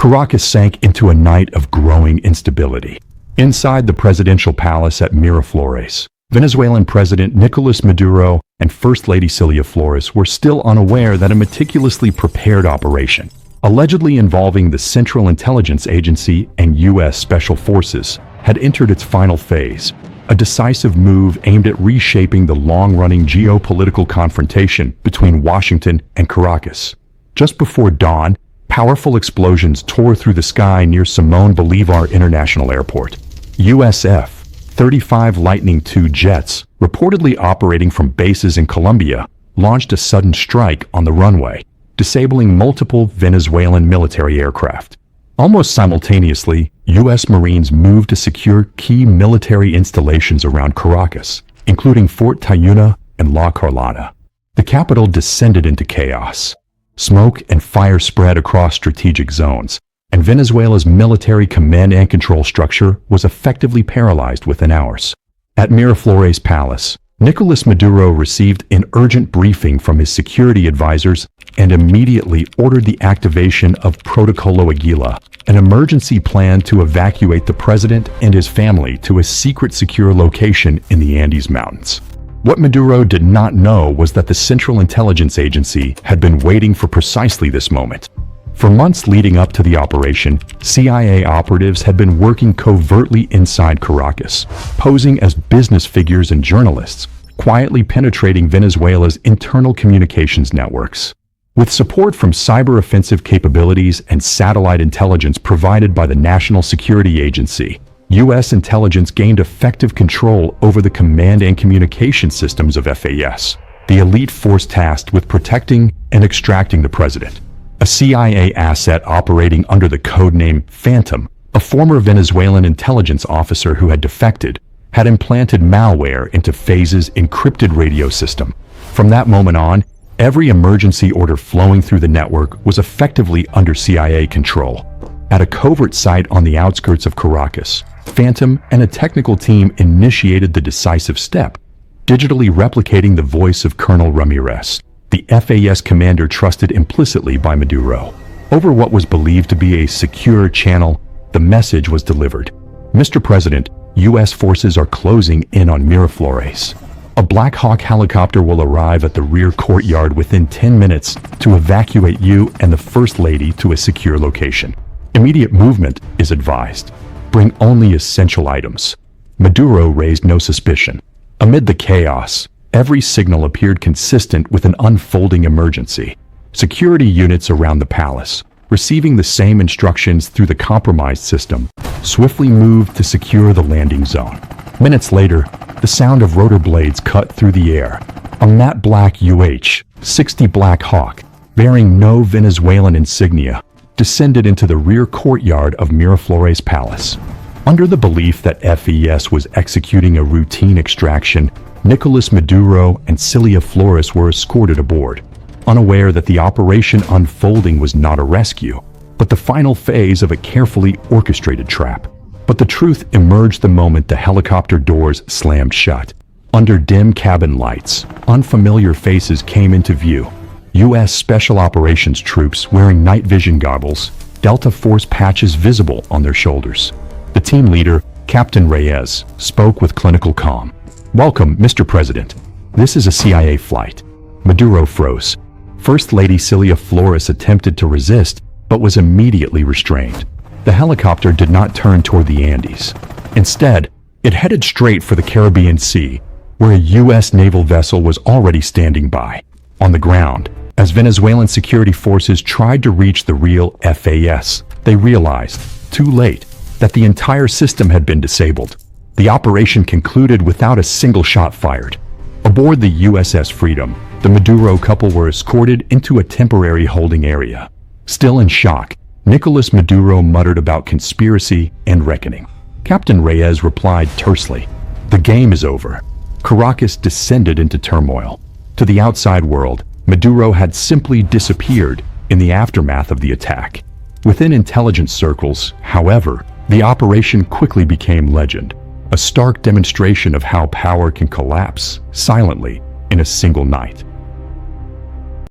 Caracas sank into a night of growing instability. Inside the presidential palace at Miraflores, Venezuelan President Nicolás Maduro and First Lady Cilia Flores were still unaware that a meticulously prepared operation, allegedly involving the Central Intelligence Agency and U.S. Special Forces, had entered its final phase, a decisive move aimed at reshaping the long-running geopolitical confrontation between Washington and Caracas. Just before dawn, powerful explosions tore through the sky near Simón Bolívar International Airport. U.S. F-35 Lightning II jets, reportedly operating from bases in Colombia, launched a sudden strike on the runway, disabling multiple Venezuelan military aircraft. Almost simultaneously, U.S. Marines moved to secure key military installations around Caracas, including Fort Tayuna and La Carlana. The capital descended into chaos. Smoke and fire spread across strategic zones, and Venezuela's military command and control structure was effectively paralyzed within hours. At Miraflores Palace, Nicolás Maduro received an urgent briefing from his security advisors and immediately ordered the activation of Protocolo Aguila, an emergency plan to evacuate the president and his family to a secret secure location in the Andes Mountains. What Maduro did not know was that the Central Intelligence Agency had been waiting for precisely this moment. For months leading up to the operation, CIA operatives had been working covertly inside Caracas, posing as business figures and journalists, quietly penetrating Venezuela's internal communications networks. With support from cyber-offensive capabilities and satellite intelligence provided by the National Security Agency, U.S. intelligence gained effective control over the command and communication systems of FAS, the elite force tasked with protecting and extracting the president. A CIA asset operating under the codename Phantom, a former Venezuelan intelligence officer who had defected, had implanted malware into FAS's encrypted radio system. From that moment on, every emergency order flowing through the network was effectively under CIA control. At a covert site on the outskirts of Caracas, Phantom and a technical team initiated the decisive step, digitally replicating the voice of Colonel Ramirez, the FAS commander trusted implicitly by Maduro. Over what was believed to be a secure channel, the message was delivered. Mr. President, U.S. forces are closing in on Miraflores. A Black Hawk helicopter will arrive at the rear courtyard within 10 minutes to evacuate you and the First Lady to a secure location. Immediate movement is advised. Bring only essential items. Maduro raised no suspicion. Amid the chaos, every signal appeared consistent with an unfolding emergency. Security units around the palace, receiving the same instructions through the compromised system, swiftly moved to secure the landing zone. Minutes later, the sound of rotor blades cut through the air. A matte black UH-60 Black Hawk, bearing no Venezuelan insignia, descended into the rear courtyard of Miraflores Palace. Under the belief that FAS was executing a routine extraction, Nicolás Maduro and Cilia Flores were escorted aboard, unaware that the operation unfolding was not a rescue, but the final phase of a carefully orchestrated trap. But the truth emerged the moment the helicopter doors slammed shut. Under dim cabin lights, unfamiliar faces came into view. U.S. Special Operations troops wearing night vision goggles, Delta Force patches visible on their shoulders. The team leader, Captain Reyes, spoke with clinical calm. "Welcome, Mr. President. This is a CIA flight." Maduro froze. First Lady Cilia Flores attempted to resist, but was immediately restrained. The helicopter did not turn toward the Andes. Instead, it headed straight for the Caribbean Sea, where a U.S. naval vessel was already standing by. On the ground, as Venezuelan security forces tried to reach the real FAS, they realized, too late, that the entire system had been disabled. The operation concluded without a single shot fired. Aboard the USS Freedom, the Maduro couple were escorted into a temporary holding area. Still in shock, Nicolás Maduro muttered about conspiracy and reckoning. Captain Reyes replied tersely, "The game is over." Caracas descended into turmoil. To the outside world, Maduro had simply disappeared in the aftermath of the attack. Within intelligence circles, however, the operation quickly became legend, a stark demonstration of how power can collapse silently in a single night.